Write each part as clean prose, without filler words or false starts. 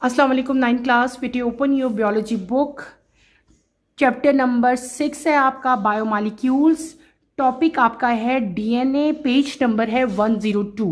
अस्सलाम वालेकुम। 9 क्लास बेटे, open your biology book. Chapter number 6 है आपका बायोमॉलिक्यूल्स। टॉपिक आपका है डीएनए। पेज नंबर है 102।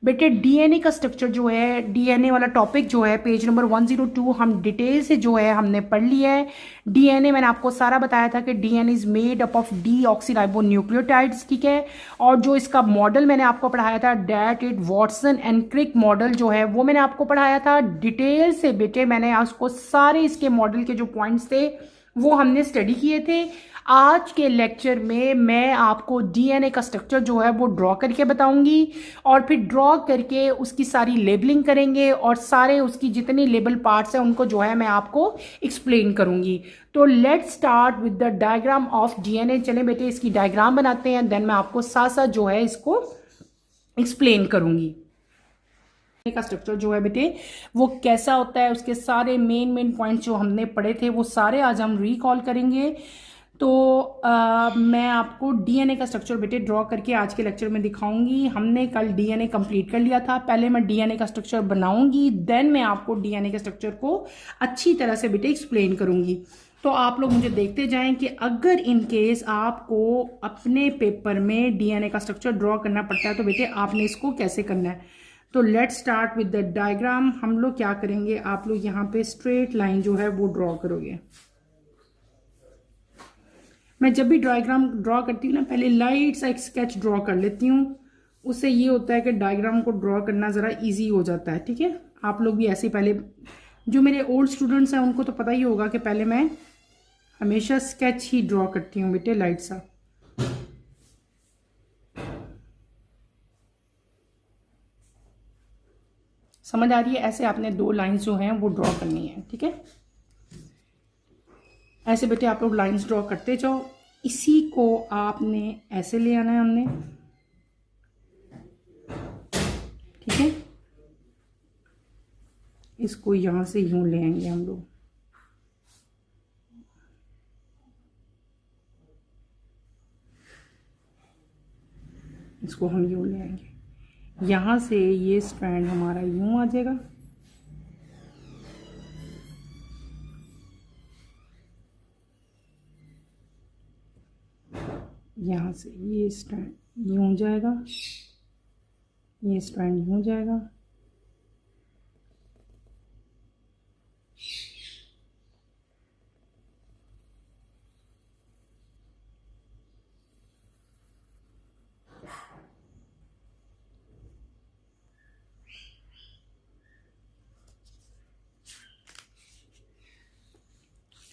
बेटे डीएनए का स्ट्रक्चर जो है, डीएनए वाला टॉपिक जो है पेज नंबर 102 हम डिटेल से जो है हमने पढ़ लिया है। डीएनए मैंने आपको सारा बताया था कि DNA is made up of deoxyribonucleotides, ठीक है। और जो इसका मॉडल मैंने आपको पढ़ाया था that it Watson and Crick model जो है वो मैंने आपको पढ़ाया था डिटेल से। बेटे मैंने उसको सारे इसके मॉडल के जो पॉइंट्स थे वो हमने स्टडी किए थे। आज के लेक्चर में मैं आपको डीएनए का स्ट्रक्चर जो है वो ड्रॉ करके बताऊंगी और फिर ड्रॉ करके उसकी सारी लेबलिंग करेंगे और सारे उसकी जितनी लेबल पार्ट्स हैं उनको जो है मैं आपको एक्सप्लेन करूंगी। तो let's start with the diagram of DNA. चलें बेटे इसकी डायग्राम बनाते हैं, देन मैं आपको साथ साथ जो है इसको एक्सप्लेन करूंगी। का स्ट्रक्चर जो है बेटे वो कैसा होता है, उसके सारे मेन पॉइंट्स जो हमने पढ़े थे वो सारे आज हम रिकॉल करेंगे। तो मैं आपको डीएनए का स्ट्रक्चर बेटे ड्रॉ करके आज के लेक्चर में दिखाऊंगी। हमने कल डीएनए कंप्लीट कर लिया था। पहले मैं डीएनए का स्ट्रक्चर बनाऊंगी, देन मैं आपको डीएनए के स्ट्रक्चर को अच्छी तरह से बेटे एक्सप्लेन करूंगी। तो आप लोग मुझे देखते जाएं कि अगर इन केस आपको अपने पेपर में डीएनए का स्ट्रक्चर ड्रॉ करना पड़ता है तो बेटे आपने इसको कैसे करना है। तो let's start with the diagram. हम लोग क्या करेंगे, आप लोग यहाँ पे स्ट्रेट लाइन जो है वो ड्रॉ करोगे। मैं जब भी डायग्राम ड्रॉ करती हूँ ना पहले लाइट सा एक स्केच ड्रॉ कर लेती हूँ। उससे ये होता है कि डायग्राम को ड्रॉ करना ज़रा इजी हो जाता है, ठीक है। आप लोग भी ऐसे पहले, जो मेरे ओल्ड स्टूडेंट्स हैं उनको तो पता ही होगा कि पहले मैं हमेशा स्केच ही ड्रॉ करती हूँ बेटे लाइट सा। समझ आ रही है? ऐसे आपने दो लाइंस जो हैं वो ड्रॉ करनी है, ठीक है। ऐसे बेटे आप लोग लाइंस ड्रॉ करते जाओ। इसी को आपने ऐसे ले आना है हमने, ठीक है। इसको यहां से यूं ले आएंगे हम लोग। इसको हम यूं ले आएंगे। यहां से ये स्ट्रैंड हमारा यूं आ जाएगा, यहाँ से ये स्ट्रैंड यूं जाएगा, ये स्ट्रैंड यूं जाएगा,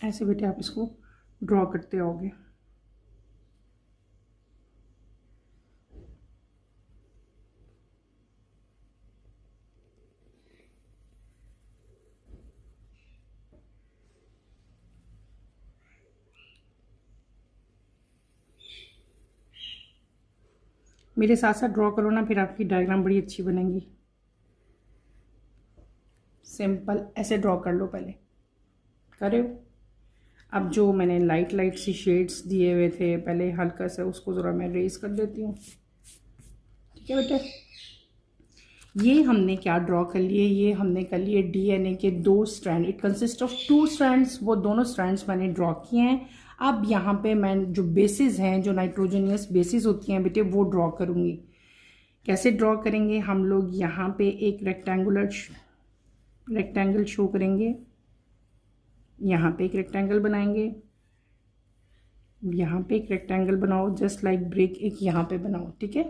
ऐसे बेटे आप इसको ड्रॉ करते आओगे। मेरे साथ साथ ड्रॉ करो ना, फिर आपकी डायग्राम बड़ी अच्छी बनेगी। सिंपल ऐसे ड्रॉ कर लो, पहले करे हो। अब जो मैंने लाइट लाइट सी शेड्स दिए हुए थे पहले हल्का सा, उसको ज़रा मैं रेज कर देती हूँ, ठीक है बेटा। ये हमने क्या ड्रॉ कर लिए, ये हमने कर लिए डीएनए के दो strand. It consist of 2 strands. वो दोनों स्ट्रैंड्स मैंने ड्रॉ किए हैं। अब यहाँ पे मैं जो बेसिस हैं, जो नाइट्रोजनियस बेसिस होती हैं बेटे, वो ड्रॉ करूँगी। कैसे ड्रॉ करेंगे हम लोग, यहाँ पे एक रेक्टेंगल शो करेंगे, यहाँ पे एक रेक्टेंगल बनाएंगे, यहाँ पे एक रेक्टेंगल बनाओ जस्ट लाइक ब्रिक, एक यहाँ पे बनाओ, ठीक है।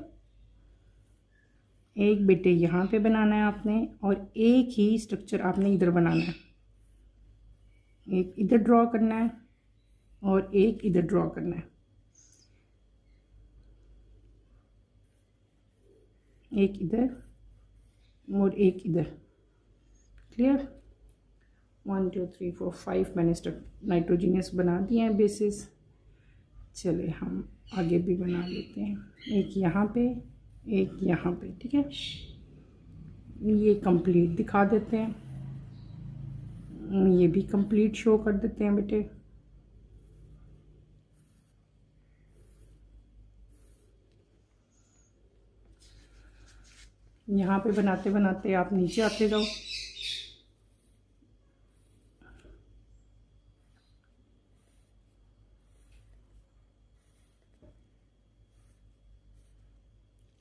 एक बेटे यहाँ पे बनाना है आपने और एक ही स्ट्रक्चर आपने इधर बनाना है। एक इधर ड्रॉ करना है और एक इधर ड्रॉ करना है, एक इधर और एक इधर। क्लियर? 1 2 3 4 5 मैंने नाइट्रोजीनियस बना दिए हैं बेसिस। चले हम आगे भी बना लेते हैं, एक यहाँ पे एक यहाँ पे, ठीक है। ये कंप्लीट दिखा देते हैं, ये भी कंप्लीट शो कर देते हैं बेटे। यहाँ पे बनाते बनाते आप नीचे आते जाओ।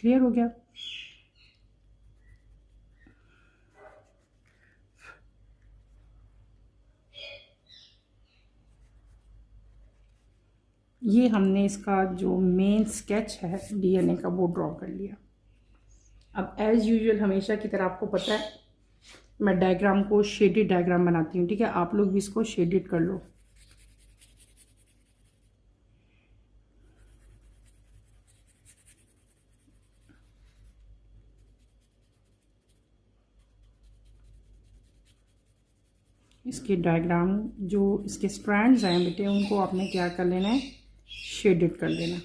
क्लियर हो गया। ये हमने इसका जो मेन स्केच है डीएनए का वो ड्रॉ कर लिया। अब एज़ यूजुअल हमेशा की तरह आपको पता है मैं डायग्राम को शेडेड डायग्राम बनाती हूँ, ठीक है। आप लोग भी इसको शेडेड कर लो। इसके डायग्राम जो इसके स्ट्रैंड्स हैं बेटे उनको आपने क्या कर लेना है, शेडेड कर लेना।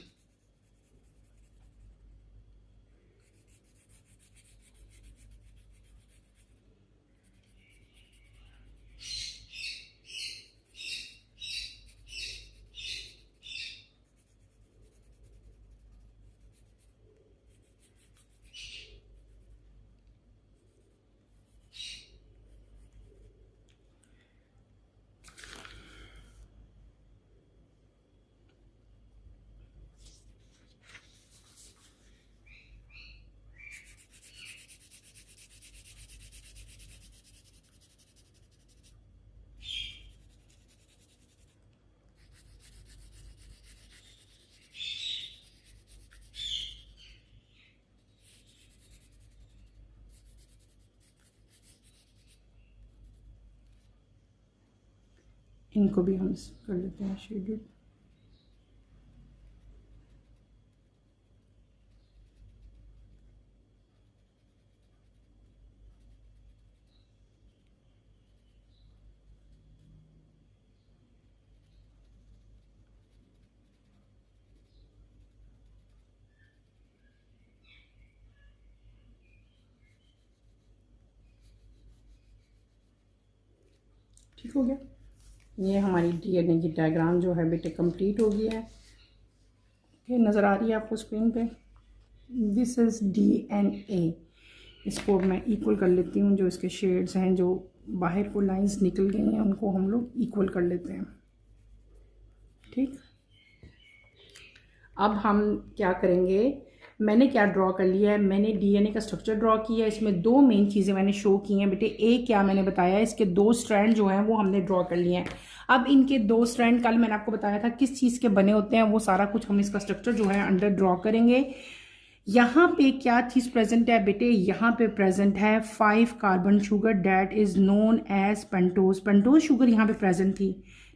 इनको भी हम कर लेते हैं शेडेड। ठीक हो गया। ये हमारी डीएनए की डायग्राम जो है बेटे कंप्लीट हो गया है। ये नज़र आ रही है आपको स्क्रीन पे। This is DNA. इसको मैं इक्वल कर लेती हूँ। जो इसके शेड्स हैं जो बाहर को लाइंस निकल गई हैं उनको हम लोग इक्वल कर लेते हैं, ठीक। अब हम क्या करेंगे, मैंने क्या ड्रॉ कर लिया है, मैंने डीएनए का स्ट्रक्चर ड्रॉ किया है। इसमें दो मेन चीज़ें मैंने शो की हैं बेटे। एक क्या मैंने बताया, इसके दो स्ट्रैंड जो हैं वो हमने ड्रॉ कर लिए हैं। अब इनके दो स्ट्रैंड कल मैंने आपको बताया था किस चीज़ के बने होते हैं, वो सारा कुछ हम इसका स्ट्रक्चर जो है अंडर ड्रॉ करेंगे। यहाँ पे क्या चीज़ प्रेजेंट है बेटे, यहाँ पे प्रेजेंट है 5 carbon sugar that is known as pentose. Pentose sugar यहाँ पे प्रेजेंट थी,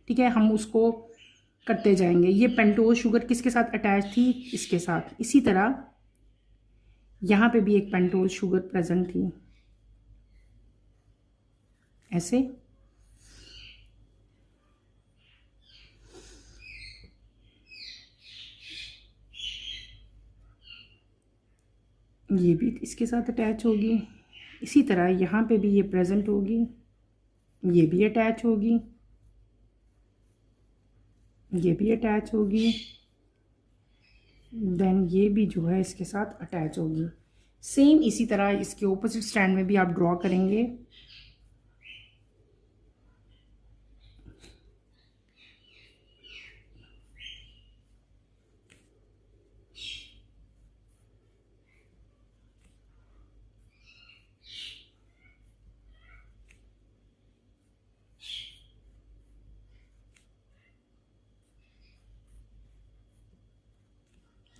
ठीक है। हम उसको करते जाएंगे। ये पेंटोज शुगर किसके साथ अटैच थी, इसके साथ। इसी तरह यहाँ पे भी एक पेंटोज शुगर प्रेजेंट थी, ऐसे। ये भी इसके साथ अटैच होगी। इसी तरह यहाँ पे भी ये प्रेजेंट होगी, ये भी अटैच होगी, ये भी अटैच होगी, देन ये भी जो है इसके साथ अटैच होगी। सेम इसी तरह इसके ऑपोजिट स्टैंड में भी आप ड्रॉ करेंगे।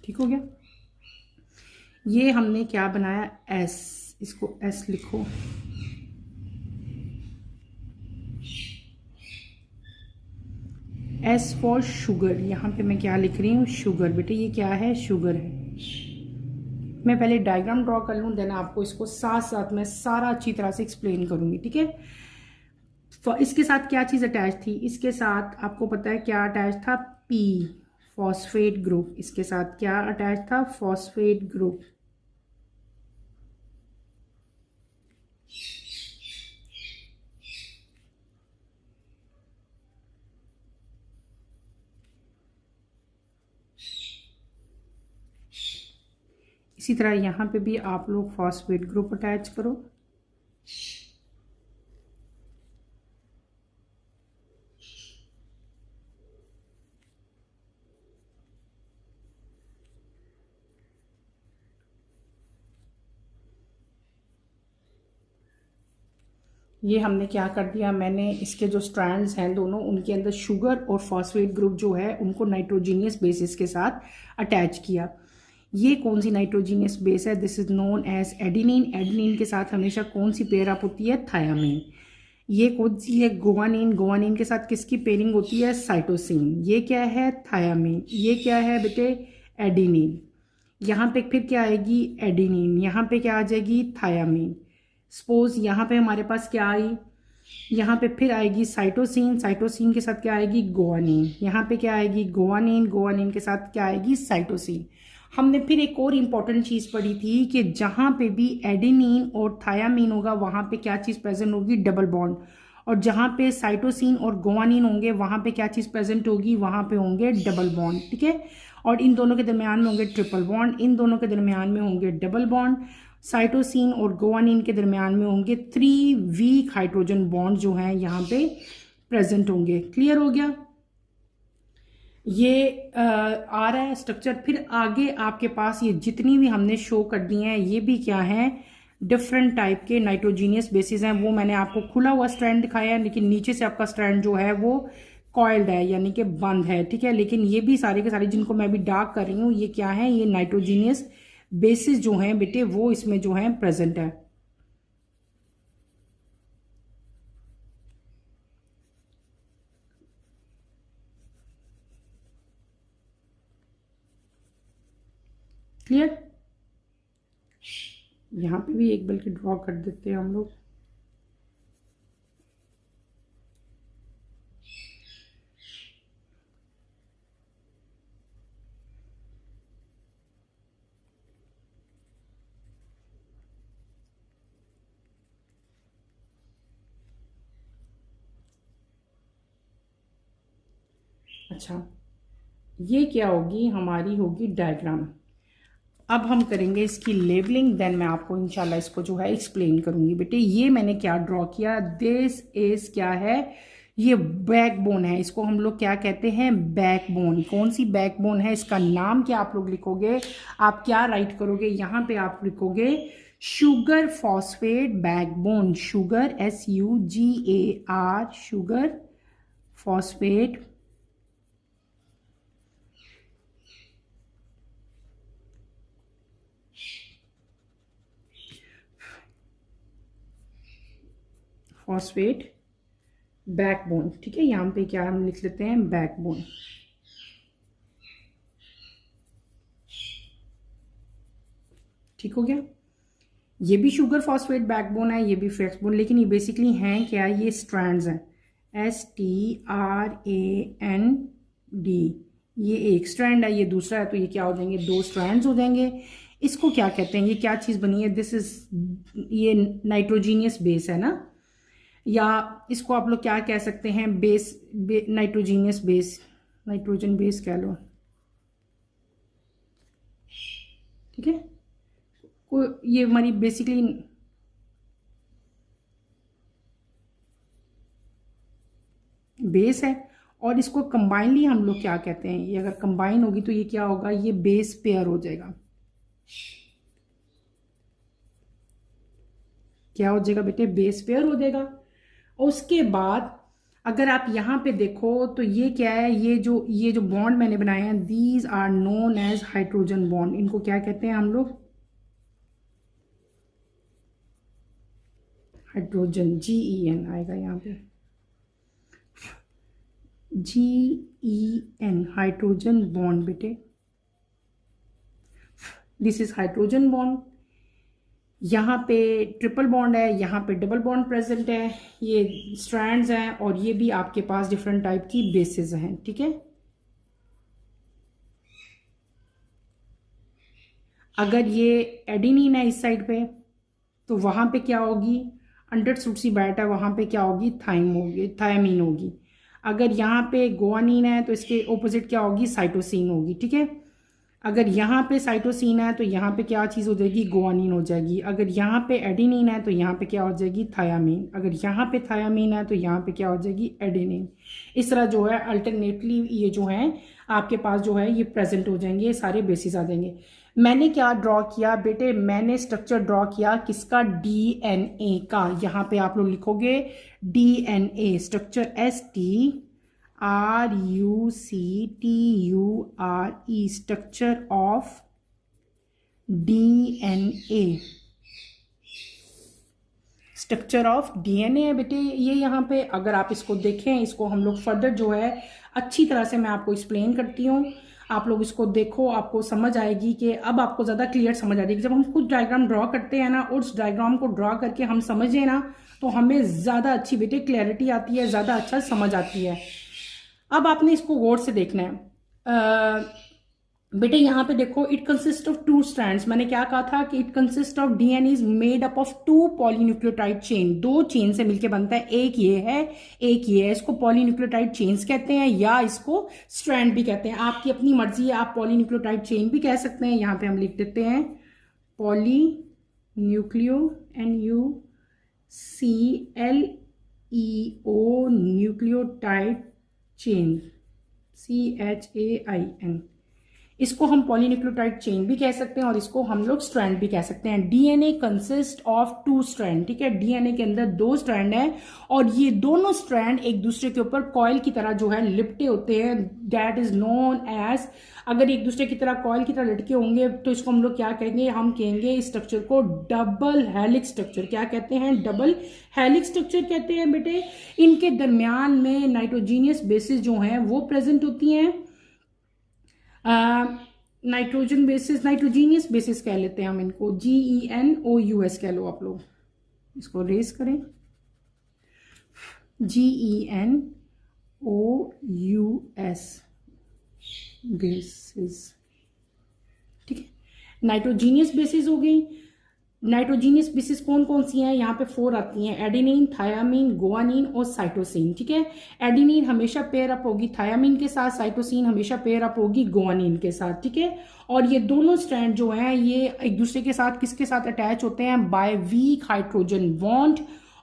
ठीक हो गया। ये हमने क्या बनाया, एस। इसको एस लिखो। S for sugar. यहाँ पे मैं क्या लिख रही हूँ, शुगर। बेटे ये क्या है, शुगर है। मैं पहले डायग्राम ड्रॉ कर लूँ, देन आपको इसको साथ साथ में सारा अच्छी तरह से एक्सप्लेन करूँगी, ठीक है। इसके साथ क्या चीज़ अटैच थी, इसके साथ आपको पता है क्या अटैच था, पी, फॉस्फेट ग्रुप। इसके साथ क्या अटैच था, फॉस्फेट ग्रुप। इसी तरह यहाँ पे भी आप लोग फॉस्फेट ग्रुप अटैच करो। ये हमने क्या कर दिया, मैंने इसके जो स्ट्रैंड्स हैं दोनों, उनके अंदर शुगर और फॉस्फेट ग्रुप जो है उनको नाइट्रोजीनियस बेसिस के साथ अटैच किया। ये कौन सी नाइट्रोजीनियस बेस है? This is known as adenine. Adenine के साथ हमेशा कौन सी पेयर अप होती है? थायामीन। ये कौन सी है? गुआनिन। गुआनिन के साथ किसकी पेयरिंग होती है? साइटोसिन। ये क्या है? थायामीन। ये क्या है बेटे? एडिनिन। यहाँ पे फिर क्या आएगी? एडिनिन। यहाँ पे क्या आ जाएगी? थायामीन। सपोज यहाँ पे हमारे पास क्या आई? यहाँ पे फिर आएगी साइटोसिन। साइटोसिन के साथ क्या आएगी? गुआनिन। यहाँ पे क्या आएगी? गुआनिन। गुआनिन के साथ क्या आएगी? साइटोसिन। हमने फिर एक और इम्पॉर्टेंट चीज़ पढ़ी थी कि जहाँ पे भी एडिनिन और थायामीन होगा वहाँ पे क्या चीज़ प्रेजेंट होगी? Double bond. और जहाँ पे साइटोसिन और गुआनिन होंगे वहाँ पे क्या चीज़ प्रेजेंट होगी? वहाँ पे होंगे डबल बॉन्ड। ठीक है। और इन दोनों के दरमियान में होंगे ट्रिपल बॉन्ड, इन दोनों के दरमियान में होंगे डबल बॉन्ड। साइटोसिन और गुआनिन के दरमियान में होंगे 3 वीक हाइड्रोजन बॉन्ड जो हैं यहाँ पे प्रेजेंट होंगे। क्लियर हो गया? ये आ रहा है स्ट्रक्चर। फिर आगे आपके पास ये जितनी भी हमने शो कर दी हैं ये भी क्या हैं? डिफरेंट टाइप के नाइट्रोजीनियस बेसिस हैं। वो मैंने आपको खुला हुआ स्ट्रैंड दिखाया है, लेकिन नीचे से आपका स्ट्रैंड जो है वो कॉइल्ड है, यानी कि बंद है। ठीक है। लेकिन ये भी सारे के सारे जिनको मैं अभी डार्क कर रही हूँ ये क्या है? ये नाइट्रोजीनियस बेसिस जो हैं बेटे वो इसमें जो हैं प्रेजेंट है। क्लियर? यहाँ पे भी एक बल्कि ड्रॉ कर देते हैं हम लोग। अच्छा, ये क्या होगी? हमारी होगी डायग्राम। अब हम करेंगे इसकी लेबलिंग, देन मैं आपको इंशाल्लाह इसको जो है एक्सप्लेन करूंगी। बेटे ये मैंने क्या ड्रॉ किया? दिस इज क्या है? ये बैकबोन है। इसको हम लोग क्या कहते हैं? बैकबोन। कौन सी बैकबोन है? इसका नाम क्या आप लोग लिखोगे? आप क्या राइट करोगे? यहाँ पे आप लिखोगे sugar phosphate backbone. Sugar SUGAR, sugar phosphate phosphate backbone. ठीक है। यहाँ पे क्या हम लिख लेते हैं? बैकबोन। ठीक हो गया? ये भी शुगर फॉस्फेट बैकबोन है, ये भी बैकबोन, लेकिन ये बेसिकली हैं क्या? ये स्ट्रैंड्स हैं। STRAND। ये एक स्ट्रैंड है, ये दूसरा है, तो ये क्या हो जाएंगे? 2 स्ट्रैंड्स हो जाएंगे। इसको क्या कहते हैं? ये क्या चीज़ बनी है? दिस इज ये नाइट्रोजीनियस बेस है ना, या इसको आप लोग क्या कह सकते हैं? नाइट्रोजीनियस बेस, नाइट्रोजन बेस कह लो। ठीक है। ये हमारी बेसिकली बेस है। और इसको कंबाइनली हम लोग क्या कहते हैं? ये अगर कंबाइन होगी तो ये क्या होगा? ये बेस पेयर हो जाएगा। क्या हो जाएगा बेटे? बेस पेयर हो जाएगा। और उसके बाद अगर आप यहाँ पे देखो तो ये क्या है? ये जो बॉन्ड मैंने बनाए हैं, these are known as hydrogen bond. इनको क्या कहते हैं हम लोग? हाइड्रोजन। GEN आएगा यहाँ पे, GEN, हाइड्रोजन बॉन्ड बेटे। This is hydrogen bond. यहाँ पे ट्रिपल बॉन्ड है, यहाँ पे डबल बॉन्ड प्रेजेंट है। ये स्ट्रैंड्स हैं और ये भी आपके पास डिफरेंट टाइप की बेसिस हैं। ठीक है। अगर ये एडिनिन है इस साइड पे तो वहाँ पे क्या होगी? अंडर सूट्सी बैट है, वहाँ पे क्या होगी? थायमीन होगी। अगर यहाँ पे गुआनिन है तो इसके ऑपोजिट क्या होगी? साइटोसिन होगी। ठीक है। अगर यहाँ पे साइटोसिन है तो यहाँ पे क्या चीज़ हो जाएगी, गुआनिन हो जाएगी। अगर यहाँ पे एडेनिन है तो यहाँ पे क्या हो जाएगी, थायामीन। अगर यहाँ पे थायामीन है तो यहाँ पे क्या हो जाएगी, एडेनिन। इस तरह जो है अल्टरनेटली ये जो है आपके पास जो है ये प्रेजेंट हो जाएंगे, सारे बेसिस आ जाएंगे। मैंने क्या ड्रॉ किया बेटे, मैंने स्ट्रक्चर ड्रॉ किया किसका, डीएनए का। यहाँ पे आप लोग लिखोगे DNA structure, STRUCTURE, structure of DNA. Structure of DNA है बेटे ये यहाँ पे। अगर आप इसको देखें, इसको हम लोग फर्दर जो है अच्छी तरह से मैं आपको एक्सप्लेन करती हूँ। आप लोग इसको देखो, आपको समझ आएगी कि अब आपको ज़्यादा क्लियर समझ आ जाएगी। जब हम कुछ डायग्राम ड्रॉ करते हैं ना, उस डायग्राम को ड्रॉ करके हम समझें ना, तो हमें ज़्यादा अच्छी बेटे क्लैरिटी आती है, ज़्यादा अच्छा समझ आती है। अब आपने इसको गौर से देखना है बेटे। यहाँ पे देखो, इट कंसिस्ट ऑफ 2 स्ट्रैंड्स। मैंने क्या कहा था कि it consist of DNA is made up of 2 polynucleotide chain. 2 chain से मिलके बनता है, एक ये है एक ये है। इसको पॉलीन्यूक्लियोटाइड चेन्स कहते हैं या इसको स्ट्रैंड भी कहते हैं, आपकी अपनी मर्जी है। आप पॉलीन्यूक्लियोटाइड चेन भी कह सकते हैं। यहाँ पे हम लिख देते हैं पॉलीन्यूक्लियो, NUCLEO, न्यूक्लियोटाइड चेन, CHAIN। इसको हम पॉलीन्यूक्लियोटाइड चेन भी कह सकते हैं और इसको हम लोग स्ट्रैंड भी कह सकते हैं। डीएनए कंसिस्ट ऑफ 2 स्ट्रैंड, ठीक है। डीएनए के अंदर 2 स्ट्रैंड है और ये दोनों स्ट्रैंड एक दूसरे के ऊपर कॉइल की तरह जो है लिपटे होते हैं। दैट इज नोन एज, अगर एक दूसरे की तरह कॉइल की तरह लटके होंगे तो इसको हम लोग क्या कहेंगे, हम कहेंगे इस स्ट्रक्चर को डबल हेलिक्स स्ट्रक्चर। क्या कहते हैं, डबल हेलिक्स स्ट्रक्चर कहते हैं बेटे। इनके दरमियान में नाइट्रोजीनियस बेसिस जो हैं वो प्रेजेंट होती हैं। नाइट्रोजन बेसिस, नाइट्रोजीनियस बेसिस कह लेते हैं हम इनको, GENOUS कह लो आप लोग। इसको रेस करें, GENOUS बेसिस, ठीक है। नाइट्रोजीनियस बेसिस हो गई। नाइट्रोजीनियस बेसिस कौन कौन सी हैं, यहाँ पे 4 आती हैं, एडेनिन, थायामीन, गुआनिन और साइटोसिन, ठीक है। एडेनिन हमेशा पेयर अप होगी थायामीन के साथ, साइटोसिन हमेशा पेयर अप होगी गुआनिन के साथ, ठीक है। और ये दोनों स्ट्रैंड जो हैं ये एक दूसरे के साथ किसके साथ अटैच होते हैं, बाय वीक हाइड्रोजन बॉन्ड।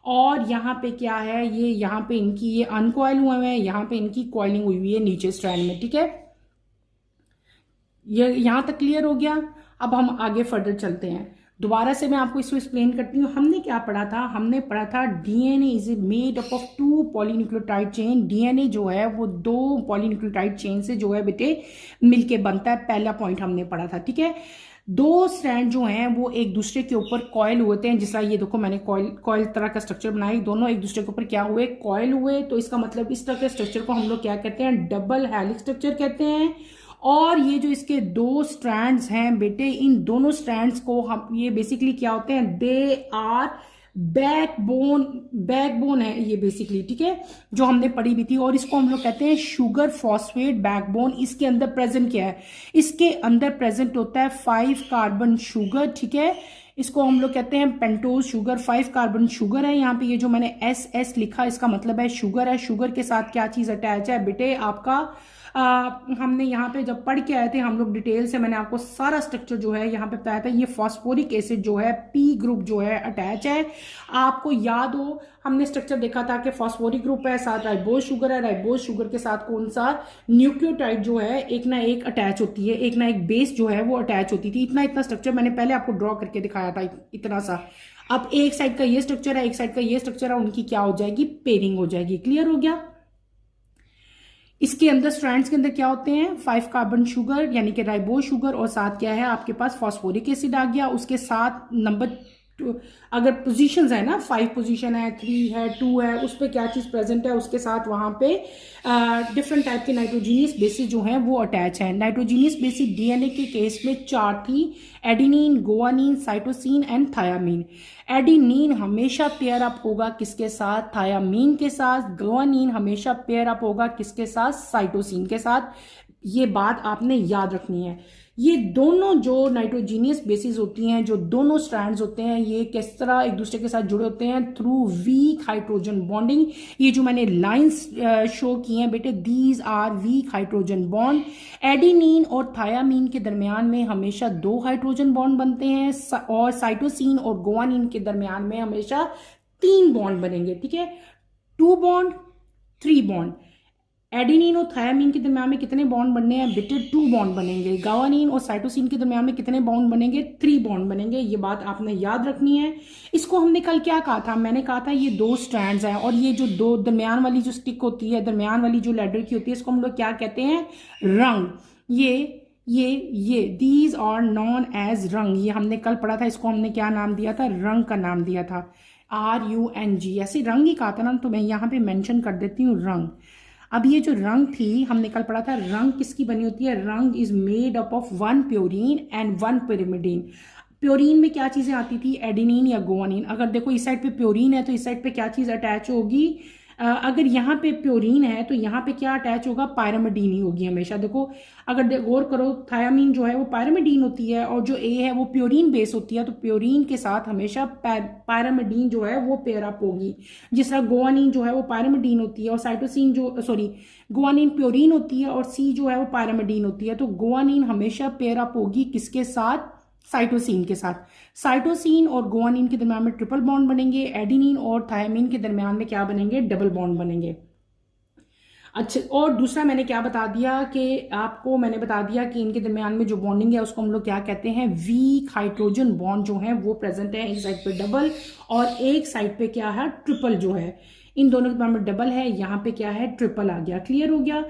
और यहाँ पे क्या है, ये यहाँ पे इनकी ये अनकॉइल हुए हैं, यहाँ पे इनकी कॉइलिंग हुई हुई है नीचे स्ट्रैंड में, ठीक है। ये यहाँ तक क्लियर हो गया। अब हम आगे फर्दर चलते हैं। दोबारा से मैं आपको इसको एक्सप्लेन करती हूँ। हमने क्या पढ़ा था, हमने पढ़ा था DNA is made up of 2 polynucleotide chain. DNA जो है वो 2 पॉलीन्यूक्लियोटाइड चेन से जो है बेटे मिलके बनता है। पहला पॉइंट हमने पढ़ा था, ठीक है। 2 स्ट्रैंड जो हैं वो एक दूसरे के ऊपर कॉइल होते हैं। जिस तरह ये देखो मैंने कॉइल तरह का स्ट्रक्चर बनाया, दोनों एक दूसरे के ऊपर क्या हुए, कॉइल हुए। तो इसका मतलब इस तरह के स्ट्रक्चर को हम लोग क्या कहते हैं, डबल हेलिक्स स्ट्रक्चर कहते हैं। और ये जो इसके 2 स्ट्रैंड्स हैं बेटे, इन दोनों स्ट्रैंड्स को हम, ये बेसिकली क्या होते हैं, दे आर बैकबोन है ये बेसिकली, ठीक है, जो हमने पढ़ी भी थी। और इसको हम लोग कहते हैं शुगर फॉस्फेट बैकबोन। इसके अंदर प्रेजेंट क्या है, इसके अंदर प्रेजेंट होता है 5 कार्बन शुगर, ठीक है। इसको हम लोग कहते हैं पेंटोज शुगर। 5 कार्बन शुगर है। यहाँ पे ये जो मैंने SS लिखा इसका मतलब है शुगर है। शुगर के साथ क्या चीज अटैच है बेटे, आपका हमने यहाँ पे जब पढ़ के आए थे हम लोग डिटेल से, मैंने आपको सारा स्ट्रक्चर जो है यहाँ पे बताया था। ये फॉस्फोरिक एसिड जो है P ग्रुप जो है अटैच है। आपको याद हो हमने स्ट्रक्चर देखा था कि फॉस्फोरिक ग्रुप है, साथ राइबोज शुगर है। राइबोज शुगर के साथ कौन सा न्यूक्लियोटाइड जो है एक ना एक अटैच होती है, एक ना एक बेस जो है वो अटैच होती थी। इतना इतना स्ट्रक्चर मैंने पहले आपको ड्रॉ करके दिखाया था, इतना सा। अब एक साइड का ये स्ट्रक्चर है, एक साइड का ये स्ट्रक्चर है, उनकी क्या हो जाएगी, पेयरिंग हो जाएगी। क्लियर हो गया। इसके अंदर स्ट्रैंड्स के अंदर क्या होते हैं, 5 कार्बन शुगर यानी कि राइबोज शुगर, और साथ क्या है आपके पास फॉस्फोरिक एसिड आ गया। उसके साथ नंबर अगर पोजीशंस है ना, 5 पोजीशन है, 3 है, 2 है, उस पर क्या चीज प्रेजेंट है, उसके साथ वहां पे डिफरेंट टाइप के नाइट्रोजीनियस बेसिस जो हैं वो अटैच है। नाइट्रोजीनियस बेसिस डीएनए के केस में 4 थी, adenine, guanine, cytosine and thymine. Adenine हमेशा पेयर अप होगा किसके साथ, थायामीन के साथ। गुआनिन हमेशा पेयर अप होगा किसके साथ, साइटोसिन के साथ। ये बात आपने याद रखनी है। ये दोनों जो नाइट्रोजीनियस बेसिस होती हैं, जो दोनों स्ट्रैंड्स होते हैं, ये किस तरह एक दूसरे के साथ जुड़े होते हैं? Through weak hydrogen bonding. ये जो मैंने लाइंस शो की हैं बेटे, these are weak hydrogen bond. Adenine और थायामीन के दरमियान में हमेशा 2 हाइड्रोजन बॉन्ड बनते हैं, और साइटोसिन और गुआनिन के दरमियान में हमेशा 3 बॉन्ड बनेंगे। ठीक है, 2 बॉन्ड 3 बॉन्ड। एडिनिन और थायामीन के दरमियान में कितने बॉन्ड बनने हैं बेटे? 2 बॉन्ड बनेंगे। गावानिन और साइटोसिन के दरमियान में कितने बॉन्ड बनेंगे? 3 बॉन्ड बनेंगे। ये बात आपने याद रखनी है। इसको हमने कल क्या कहा था? मैंने कहा था ये 2 स्ट्रैंड्स हैं, और ये जो 2 दरमियान वाली जो स्टिक होती है, दरमियान वाली जो लैडर की होती है, इसको हम लोग क्या कहते हैं? रंग। ये दीज आर नॉन एज रंग। ये हमने कल पढ़ा था, इसको हमने क्या नाम दिया था? रंग का नाम दिया था, RUNG। ऐसे रंग ही कहा था ना, तो मैं यहाँ पे मेंशन कर देती हूँ रंग। अब ये जो रंग थी, हमने कल पढ़ा था, रंग किसकी बनी होती है? Ring is made up of 1 purine and 1 pyrimidine। Purine में क्या चीजें आती थी? एडिनिन या गुआनिन। अगर देखो इस साइड पे प्योरीन है तो इस साइड पे क्या चीज अटैच होगी? अगर यहाँ पे प्योरीन है तो यहाँ पे क्या अटैच होगा? पायरामिडीन ही होगी हमेशा। देखो अगर गौर करो, थायामीन जो है वो पायरामिडीन होती है, और जो ए है वो प्योरीन बेस होती है, तो प्योरीन के साथ हमेशा पायरामिडीन जो है वो पेयर अप होगी। जिस तरह गुआनिन जो है वो पायरामिडीन होती है, और साइटोसिन जो गुआनिन प्योरीन होती है, और सी जो है वो पायरामिडीन होती है। तो गुआनिन हमेशा पेयर अप होगी किसके साथ? साइटोसिन के साथ। साइटोसिन और गुआनिन के दरमियान में ट्रिपल बॉन्ड बनेंगे। एडिनिन और थायामीन के दरमियान में क्या बनेंगे? डबल बॉन्ड बनेंगे। अच्छा, और दूसरा मैंने क्या बता दिया कि आपको, मैंने बता दिया कि इनके दरमियान में जो बॉन्डिंग है उसको हम लोग क्या कहते हैं? वीक हाइड्रोजन बॉन्ड जो है वो प्रेजेंट है। एक साइड पे डबल और एक साइड पे क्या है? ट्रिपल जो है। इन दोनों के दरमियान में डबल है, यहाँ पे क्या है? ट्रिपल आ गया। क्लियर हो गया?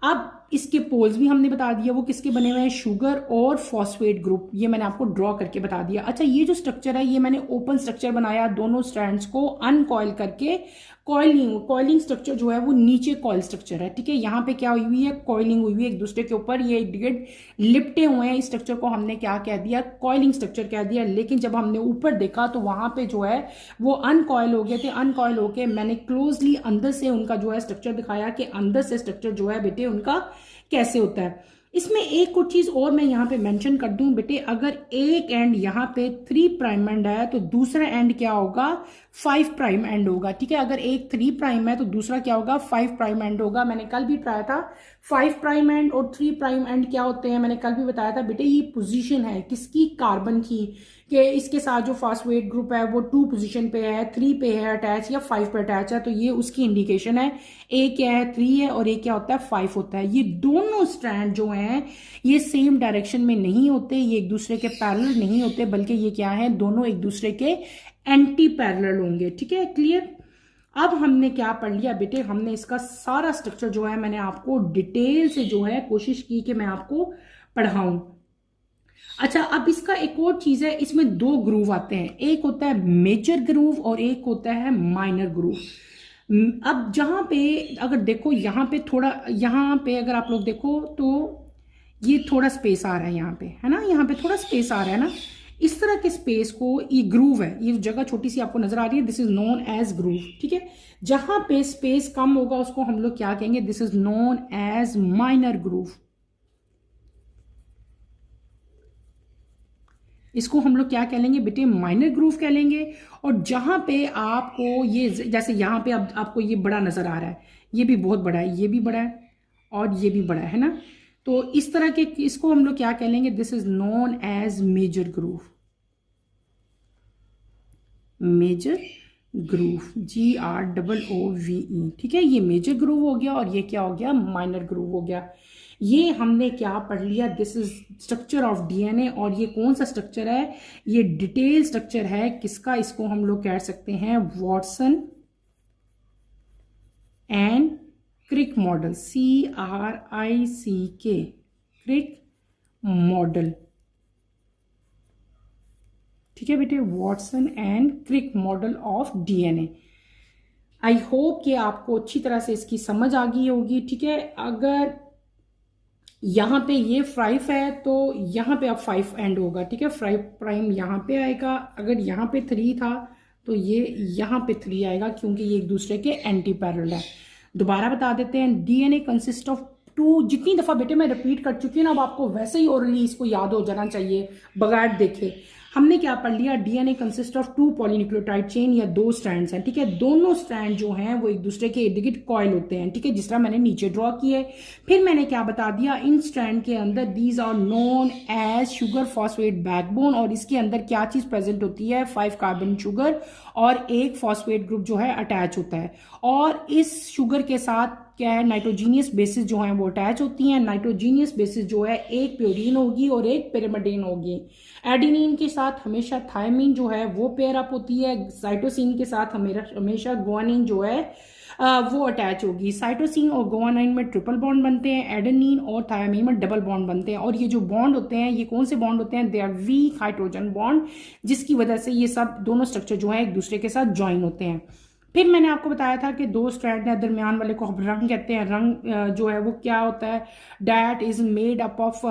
अब इसके पोल्स भी हमने बता दिया वो किसके बने हुए हैं? शुगर और फॉस्फेट ग्रुप। ये मैंने आपको ड्रॉ करके बता दिया। अच्छा, ये जो स्ट्रक्चर है ये मैंने ओपन स्ट्रक्चर बनाया, दोनों स्ट्रैंड्स को अनकॉइल करके। कॉइलिंग स्ट्रक्चर जो है वो नीचे कॉइल स्ट्रक्चर है। ठीक है, यहाँ पे क्या हुई है? कॉइलिंग हुई है एक दूसरे के ऊपर, ये लिपटे हुए हैं। इस स्ट्रक्चर को हमने क्या कह दिया? कॉइलिंग स्ट्रक्चर कह दिया। लेकिन जब हमने ऊपर देखा तो वहां पे जो है वो अनकॉइल हो गए थे। अनकॉइल होके मैंने क्लोजली अंदर से उनका जो है स्ट्रक्चर दिखाया कि अंदर से स्ट्रक्चर जो है बेटे उनका कैसे होता है। इसमें एक और चीज और मैं यहाँ पे मेंशन कर दूं बेटे, अगर एक एंड यहाँ पे 3 प्राइम एंड है तो दूसरा एंड क्या होगा? 5 प्राइम एंड होगा। ठीक है, अगर एक 3 प्राइम है तो दूसरा क्या होगा? 5 प्राइम एंड होगा। मैंने कल भी बताया था 5 प्राइम एंड और 3 प्राइम एंड क्या होते हैं? मैंने कल भी बताया था बेटे, ये पोजीशन है किसकी? कार्बन की, कि इसके साथ जो फॉस्फेट ग्रुप है वो 2 पोजीशन पे है, 3 पे है अटैच, या 5 पे अटैच है। तो ये उसकी इंडिकेशन है। एक क्या है? 3 है, और एक क्या होता है? 5 होता है। ये दोनों स्ट्रैंड जो हैं ये सेम डायरेक्शन में नहीं होते, ये एक दूसरे के पैरेलल नहीं होते, बल्कि ये क्या है? दोनों एक दूसरे के एंटी पैरेलल होंगे। ठीक है, क्लियर? अब हमने क्या पढ़ लिया बेटे? हमने इसका सारा स्ट्रक्चर जो है मैंने आपको डिटेल से जो है कोशिश की कि मैं आपको पढ़ाऊं। अच्छा, अब इसका एक और चीज है, इसमें 2 ग्रूव आते हैं, एक होता है मेजर ग्रूव और एक होता है माइनर ग्रूव। अब जहां पे अगर देखो, यहाँ पे थोड़ा, यहाँ पे अगर आप लोग देखो तो ये थोड़ा स्पेस आ रहा है यहाँ पे, है ना? यहाँ पे थोड़ा स्पेस आ रहा है ना? इस तरह के स्पेस को, ये ग्रूव है, ये जगह छोटी सी आपको नजर आ रही है, this is known as groove. ठीक है, जहां पे स्पेस कम होगा उसको हम लोग क्या कहेंगे? This is known as minor groove. इसको हम लोग क्या कह लेंगे बेटे? माइनर ग्रूव कह लेंगे। और जहां पे आपको ये, जैसे यहाँ पे अब आपको ये बड़ा नजर आ रहा है, ये भी बहुत बड़ा है, ये भी बड़ा है, और ये भी बड़ा है ना? तो इस तरह के, इसको हम लोग क्या कह लेंगे? This is known as major groove. Major groove, GROOVE। ठीक है, ये मेजर ग्रूव हो गया, और ये क्या हो गया? माइनर ग्रूव हो गया। ये हमने क्या पढ़ लिया? This is structure of DNA। और ये कौन सा स्ट्रक्चर है? ये डिटेल स्ट्रक्चर है किसका? इसको हम लोग कह सकते हैं Watson and Crick model, CRICK, Crick model. ठीक है बेटे, Watson and Crick model of DNA। I hope कि आपको अच्छी तरह से इसकी समझ आ गई होगी। ठीक है, अगर यहाँ पे ये 5 है तो यहाँ पे अब 5 एंड होगा। ठीक है, 5 प्राइम यहाँ पे आएगा। अगर यहाँ पे 3 था तो ये यहाँ पे 3 आएगा, क्योंकि ये एक दूसरे के एंटी पैरेलल है। दोबारा बता देते हैं, DNA कंसिस्ट ऑफ टू जितनी दफ़ा बेटे मैं रिपीट कर चुकी हूँ ना, अब आपको वैसे ही ओरली इसको याद हो जाना चाहिए बगैर देखे। हमने क्या पढ़ लिया, DNA consist of 2 polynucleotide chain या 2 स्ट्रैंड्स हैं, ठीक है। दोनों स्ट्रैंड जो हैं वो एक दूसरे के इर्द गिर्द कॉइल होते हैं, ठीक है, जिस तरह मैंने नीचे ड्रॉ किए। फिर मैंने क्या बता दिया, इन स्ट्रैंड के अंदर these are known as sugar phosphate backbone, और इसके अंदर क्या चीज़ प्रेजेंट होती है, 5 कार्बन शुगर और एक फॉस्फेट ग्रुप जो है अटैच होता है। और इस शुगर के साथ क्या है, नाइट्रोजीनियस बेसिस जो हैं वो अटैच होती हैं। नाइट्रोजीनियस बेसिस जो है एक प्यूरीन होगी और एक पिरिमिडीन होगी। एडेनिन के साथ हमेशा थायमिन जो है वो पेयर अप होती है। साइटोसिन के साथ हमेशा गुआनिन जो है वो अटैच होगी। साइटोसिन और गुआनिन में ट्रिपल बॉन्ड बनते हैं, एडेनिन और थायमिन में डबल बॉन्ड बनते हैं। और ये जो बॉन्ड होते हैं, ये कौन से बॉन्ड होते हैं, they are weak hydrogen bond, जिसकी वजह से ये सब दोनों स्ट्रक्चर जो है एक दूसरे के साथ ज्वाइन होते हैं। फिर मैंने आपको बताया था कि 2 स्ट्रैंड है, दरमियान वाले को हम रंग कहते हैं। रंग जो है वो क्या होता है, that is made up of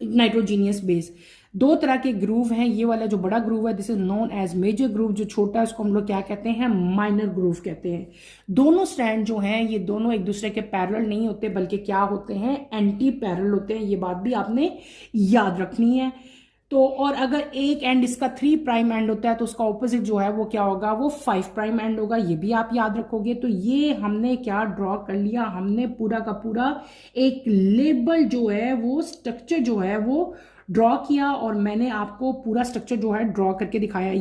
nitrogenous base. 2 तरह के ग्रूव हैं, ये वाला जो बड़ा ग्रूव है this is known as major groove, जो छोटा है उसको हम लोग क्या कहते हैं, माइनर ग्रूव कहते हैं। दोनों स्ट्रैंड जो हैं ये दोनों एक दूसरे के पैरेलल नहीं होते, बल्कि क्या होते हैं, एंटी पैरेलल होते हैं। ये बात भी आपने याद रखनी है। तो और अगर एक एंड इसका 3 प्राइम एंड होता है तो उसका ऑपोजिट जो है वो क्या होगा, वो 5 प्राइम एंड होगा, ये भी आप याद रखोगे। तो ये हमने क्या ड्रॉ कर लिया, हमने पूरा का पूरा एक लेबल जो है वो स्ट्रक्चर जो है वो ड्रॉ किया, और मैंने आपको पूरा स्ट्रक्चर जो है ड्रॉ करके दिखाया।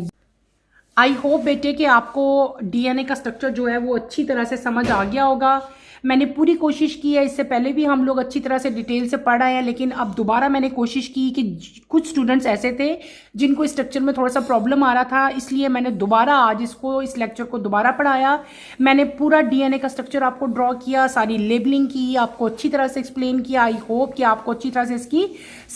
आई होप बेटे कि आपको डीएनए का स्ट्रक्चर जो है वो अच्छी तरह से समझ आ गया होगा। मैंने पूरी कोशिश की है, इससे पहले भी हम लोग अच्छी तरह से डिटेल से पढ़ आए हैं, लेकिन अब दोबारा मैंने कोशिश की कि कुछ स्टूडेंट्स ऐसे थे जिनको स्ट्रक्चर में थोड़ा सा प्रॉब्लम आ रहा था, इसलिए मैंने दोबारा आज इस लेक्चर को दोबारा पढ़ाया। मैंने पूरा डीएनए का स्ट्रक्चर आपको ड्रॉ किया, सारी लेबलिंग की, आपको अच्छी तरह से एक्सप्लेन किया। आई होप कि आपको अच्छी तरह से इसकी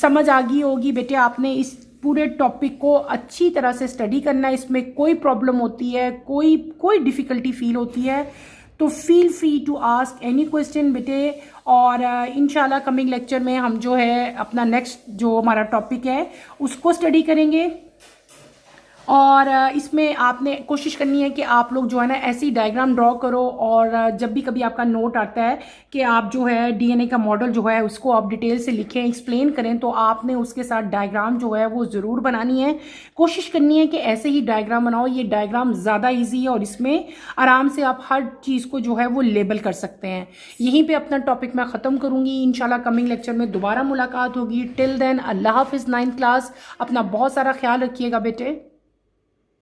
समझ आ गई होगी। बेटे आपने इस पूरे टॉपिक को अच्छी तरह से स्टडी करना है। इसमें कोई प्रॉब्लम होती है, कोई डिफ़िकल्टी फील होती है तो feel free to ask any question बेटे। और इंशाल्लाह कमिंग लेक्चर में हम जो है अपना नेक्स्ट जो हमारा टॉपिक है उसको स्टडी करेंगे। और इसमें आपने कोशिश करनी है कि आप लोग जो है ना ऐसी डायग्राम ड्रॉ करो, और जब भी कभी आपका नोट आता है कि आप जो है डीएनए का मॉडल जो है उसको आप डिटेल से लिखें, एक्सप्लेन करें, तो आपने उसके साथ डायग्राम जो है वो ज़रूर बनानी है। कोशिश करनी है कि ऐसे ही डायग्राम बनाओ। ये डायग्राम ज़्यादा ईजी है और इसमें आराम से आप हर चीज़ को जो है वो लेबल कर सकते हैं। यहीं पर अपना टॉपिक मैं ख़त्म करूँगी। इंशाल्लाह कमिंग लेक्चर में दोबारा मुलाकात होगी। टिल देन अल्लाह हाफिज़। 9th क्लास, अपना बहुत सारा ख्याल रखिएगा बेटे।